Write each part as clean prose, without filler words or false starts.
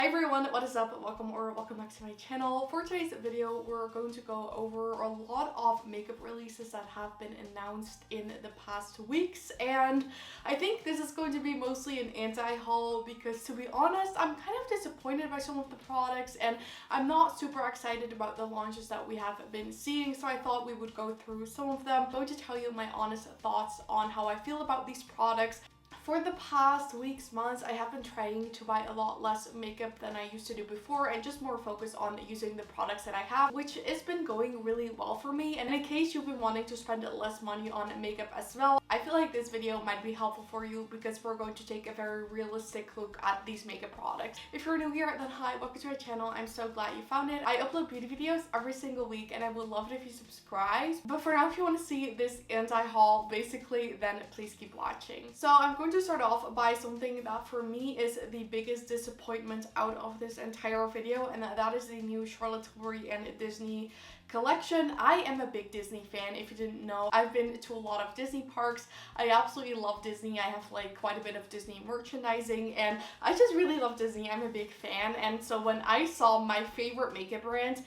Hi everyone, what is up? Welcome back to my channel. For today's video, we're going to go over a lot of makeup releases that have been announced in the past weeks, and I think this is going to be mostly an anti-haul because, to be honest, I'm kind of disappointed by some of the products and I'm not super excited about the launches that we have been seeing, so I thought we would go through some of them. I'm going to tell you my honest thoughts on how I feel about these products. For the past weeks, months, I have been trying to buy a lot less makeup than I used to do before and just more focus on using the products that I have, which has been going really well for me. And in case you've been wanting to spend less money on makeup as well, I feel like this video might be helpful for you because we're going to take a very realistic look at these makeup products. If you're new here, then hi, welcome to my channel. I'm so glad you found it. I upload beauty videos every single week and I would love it if you subscribe. But for now, if you want to see this anti-haul, basically, then please keep watching. So I'm going to start off by something that for me is the biggest disappointment out of this entire video, and that is the new Charlotte Tilbury and Disney collection. I am a big Disney fan, if you didn't know. I've been to a lot of Disney parks. I absolutely love Disney. I have like quite a bit of Disney merchandising and I just really love Disney. I'm a big fan, and so when I saw my favorite makeup brand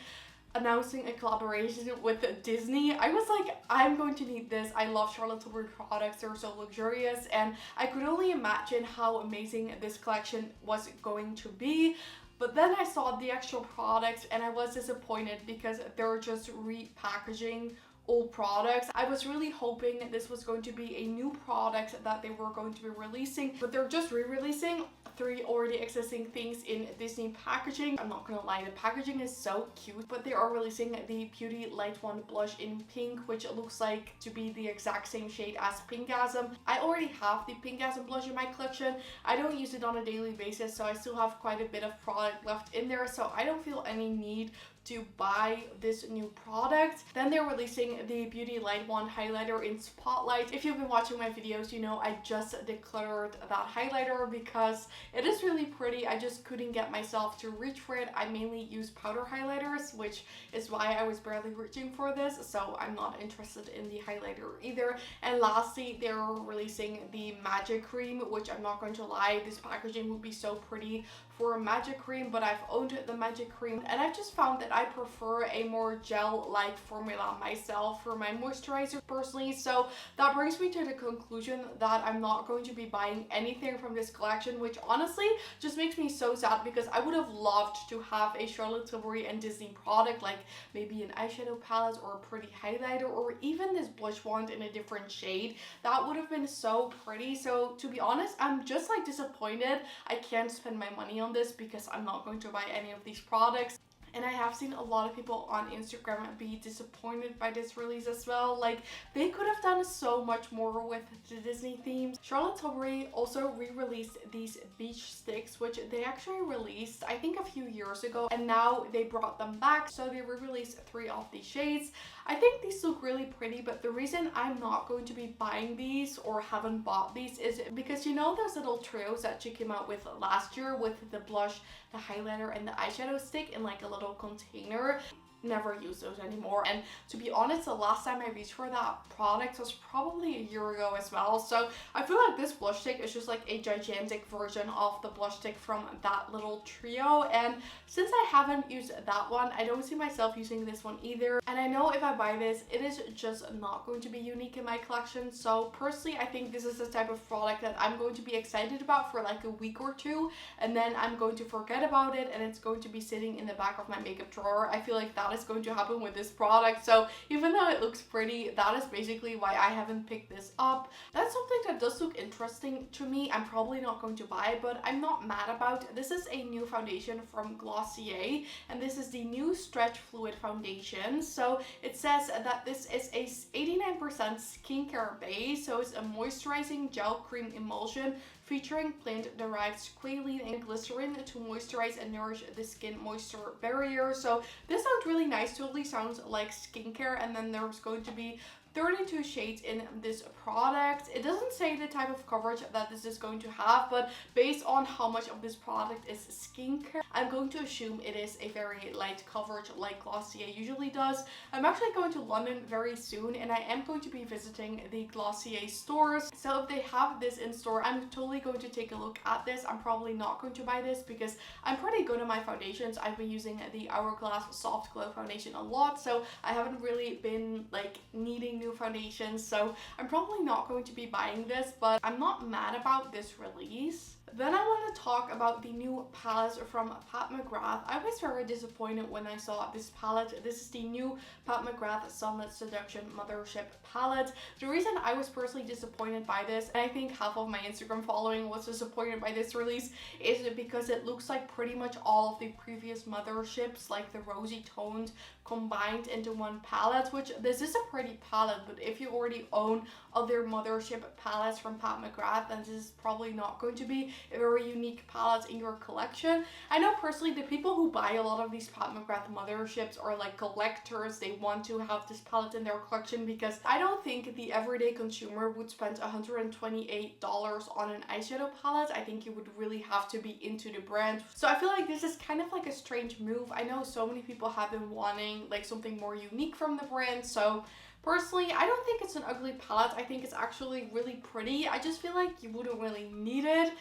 announcing a collaboration with Disney, I was like, I'm going to need this. I love Charlotte Tilbury products. They're so luxurious and I could only imagine how amazing this collection was going to be. But then I saw the actual products and I was disappointed because they're just repackaging old products. I was really hoping this was going to be a new product that they were going to be releasing, but they're just re-releasing three already existing things in Disney packaging. I'm not gonna lie, the packaging is so cute, but they are releasing the Beauty Light One blush in pink, which looks like to be the exact same shade as Pinkgasm. I already have the Pinkgasm blush in my collection. I don't use it on a daily basis, so I still have quite a bit of product left in there, so I don't feel any need to buy this new product. Then they're releasing the Beauty Light One highlighter in Spotlight. If you've been watching my videos, you know I just decluttered that highlighter because it is really pretty. I just couldn't get myself to reach for it. I mainly use powder highlighters, which is why I was barely reaching for this, so I'm not interested in the highlighter either. And lastly, they're releasing the Magic Cream, which I'm not going to lie, this packaging would be so pretty for a Magic Cream, but I've owned the Magic Cream and I've just found that I prefer a more gel-like formula myself for my moisturizer personally. So that brings me to the conclusion that I'm not going to be buying anything from this collection, which honestly just makes me so sad because I would have loved to have a Charlotte Tilbury and Disney product, like maybe an eyeshadow palette or a pretty highlighter or even this blush wand in a different shade. That would have been so pretty. So to be honest, I'm just like disappointed I can't spend my money on this because I'm not going to buy any of these products. And I have seen a lot of people on Instagram be disappointed by this release as well. Like, they could have done so much more with the Disney themes. Charlotte Tilbury also re-released these beach sticks, which they actually released I think a few years ago, and now they brought them back. So they re-released three of these shades. I think these look really pretty, but the reason I'm not going to be buying these or haven't bought these is because, you know, those little trios that she came out with last year with the blush, the highlighter, and the eyeshadow stick in like a little container? Never use those anymore. And to be honest, the last time I reached for that product was probably a year ago as well. So I feel like this blush stick is just like a gigantic version of the blush stick from that little trio, and since I haven't used that one, I don't see myself using this one either. And I know if I buy this, it is just not going to be unique in my collection. So personally, I think this is the type of product that I'm going to be excited about for like a week or two, and then I'm going to forget about it and it's going to be sitting in the back of my makeup drawer. I feel like that is going to happen with this product. So even though it looks pretty, that is basically why I haven't picked this up. That's something that does look interesting to me. I'm probably not going to buy, but I'm not mad about. This is a new foundation from Glossier, and this is the new Stretch Fluid Foundation. So it says that this is a 89% skincare base, so it's a moisturizing gel cream emulsion featuring plant-derived squalene and glycerin to moisturize and nourish the skin moisture barrier. So this sounds really nice, totally sounds like skincare, and then there's going to be 32 shades in this product. It doesn't say the type of coverage that this is going to have, but based on how much of this product is skincare, I'm going to assume it is a very light coverage like Glossier usually does. I'm actually going to London very soon, and I am going to be visiting the Glossier stores. So if they have this in store, I'm totally going to take a look at this. I'm probably not going to buy this because I'm pretty good at my foundations. I've been using the Hourglass Soft Glow foundation a lot, so I haven't really been like needing new foundations, so I'm probably not going to be buying this, but I'm not mad about this release. Then I want to talk about the new palettes from Pat McGrath. I was very disappointed when I saw this palette. This is the new Pat McGrath Sunlit Seduction Mothership palette. The reason I was personally disappointed by this, and I think half of my Instagram following was disappointed by this release, is because it looks like pretty much all of the previous Motherships, like the rosy toned, combined into one palette, which this is a pretty palette, but if you already own other Mothership palettes from Pat McGrath, then this is probably not going to be a very unique palette in your collection. I know personally the people who buy a lot of these Pat McGrath Motherships are like collectors. They want to have this palette in their collection, because I don't think the everyday consumer would spend $128 on an eyeshadow palette. I think you would really have to be into the brand. So I feel like this is kind of like a strange move. I know so many people have been wanting like something more unique from the brand, so personally, I don't think it's an ugly palette. I think it's actually really pretty. I just feel like you wouldn't really need it.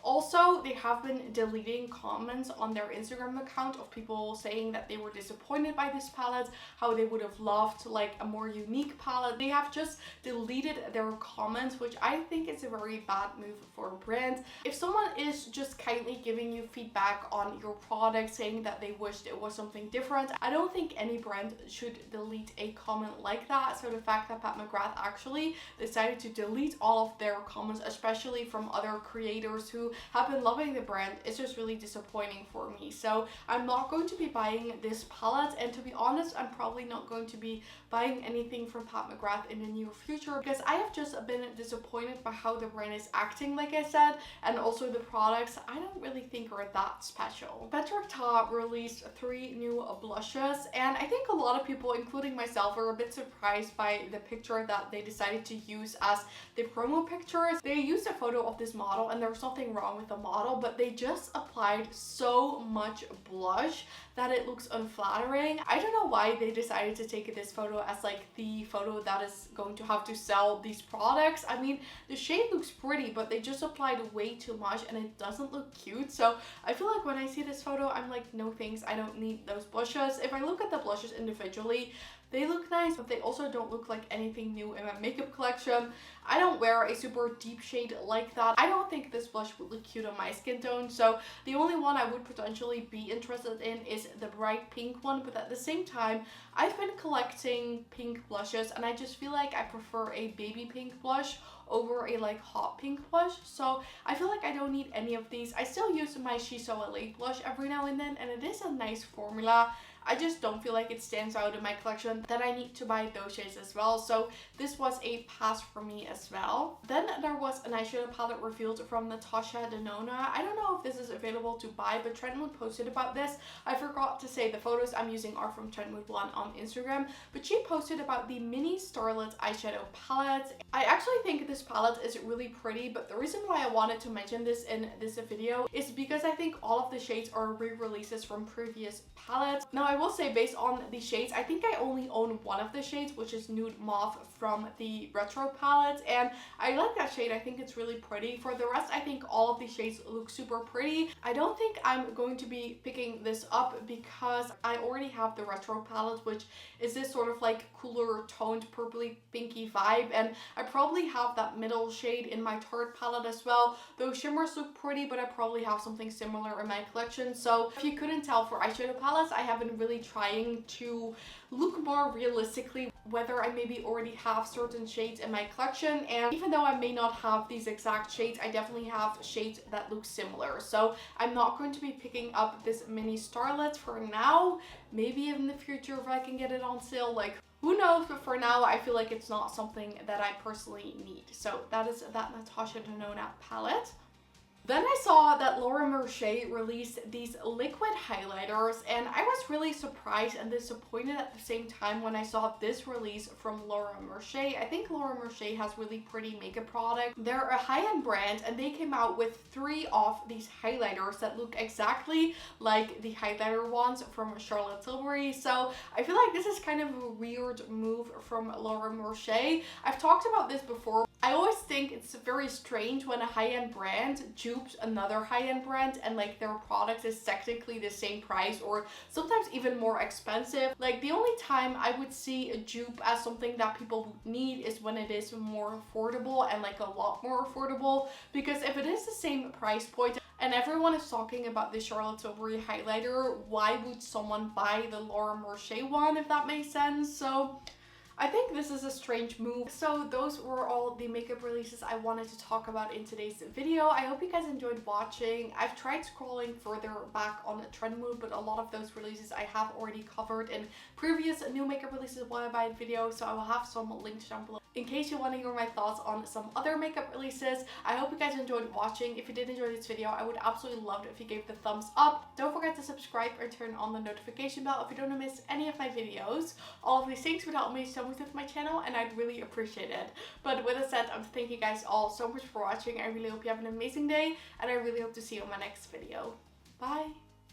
Also, they have been deleting comments on their Instagram account of people saying that they were disappointed by this palette, how they would have loved like a more unique palette. They have just deleted their comments, which I think is a very bad move for a brand. If someone is just kindly giving you feedback on your product, saying that they wished it was something different, I don't think any brand should delete a comment like that. So the fact that Pat McGrath actually decided to delete all of their comments, especially from other creators who have been loving the brand, it's just really disappointing for me. So I'm not going to be buying this palette, and to be honest, I'm probably not going to be buying anything from Pat McGrath in the near future, because I have just been disappointed by how the brand is acting, like I said, and also the products I don't really think are that special. Patrick Ta released 3 new blushes, and I think a lot of people, including myself, were a bit surprised by the picture that they decided to use as the promo pictures. They used a photo of this model, and there was nothing wrong with the model, but they just applied so much blush that it looks unflattering. I don't know why they decided to take this photo as like the photo that is going to have to sell these products. I mean, the shade looks pretty, but they just applied way too much and it doesn't look cute. So I feel like when I see this photo, I'm like, no thanks, I don't need those blushes. If I look at the blushes individually, they look nice, but they also don't look like anything new in my makeup collection. I don't wear a super deep shade like that. I don't think this blush would look cute on my skin tone, so the only one I would potentially be interested in is the bright pink one. But at the same time, I've been collecting pink blushes, and I just feel like I prefer a baby pink blush over a like hot pink blush. So I feel like I don't need any of these. I still use my She's So LA blush every now and then, and it is a nice formula. I just don't feel like it stands out in my collection that I need to buy those shades as well. So this was a pass for me as well. Then there was an eyeshadow palette revealed from Natasha Denona. I don't know if this is available to buy, but Trendmood posted about this. I forgot to say the photos I'm using are from Trendmood1 on Instagram, but she posted about the mini Starlette eyeshadow palette. I actually think this palette is really pretty, but the reason why I wanted to mention this in this video is because I think all of the shades are re-releases from previous palettes. Now I will say, based on the shades, I think I only own one of the shades, which is Nude Mauve from the Retro palette, and I like that shade. I think it's really pretty. For the rest, I think all of the shades look super pretty. I don't think I'm going to be picking this up because I already have the Retro palette, which is this sort of like cooler toned purpley pinky vibe, and I probably have that middle shade in my Tarte palette as well. Those shimmers look pretty, but I probably have something similar in my collection. So if you couldn't tell, for eyeshadow palettes, I have been really trying to look more realistically whether I maybe already have certain shades in my collection, and even though I may not have these exact shades, I definitely have shades that look similar. So I'm not going to be picking up this mini Starlette for now. Maybe in the future if I can get it on sale, like who knows, but for now I feel like it's not something that I personally need. So that is that Natasha Denona palette. Then I saw that Laura Mercier released these liquid highlighters, and I was really surprised and disappointed at the same time when I saw this release from Laura Mercier. I think Laura Mercier has really pretty makeup products. They're a high-end brand, and they came out with 3 of these highlighters that look exactly like the highlighter ones from Charlotte Tilbury. So I feel like this is kind of a weird move from Laura Mercier. I've talked about this before. I always think it's very strange when a high-end brand dupes another high-end brand and like their product is technically the same price or sometimes even more expensive. Like the only time I would see a dupe as something that people need is when it is more affordable and like a lot more affordable, because if it is the same price point and everyone is talking about the Charlotte Tilbury highlighter, why would someone buy the Laura Mercier one, if that makes sense? So I think this is a strange move. So those were all the makeup releases I wanted to talk about in today's video. I hope you guys enjoyed watching. I've tried scrolling further back on Trend Mood, but a lot of those releases I have already covered in previous new makeup releases What I Buy video, so I will have some links down below in case you want to hear my thoughts on some other makeup releases. I hope you guys enjoyed watching. If you did enjoy this video, I would absolutely love it if you gave the thumbs up. Don't forget to subscribe or turn on the notification bell if you don't want to miss any of my videos. All of these things would help me so much with my channel, and I'd really appreciate it. But with that said, thank you guys all so much for watching. I really hope you have an amazing day, and I really hope to see you in my next video. Bye!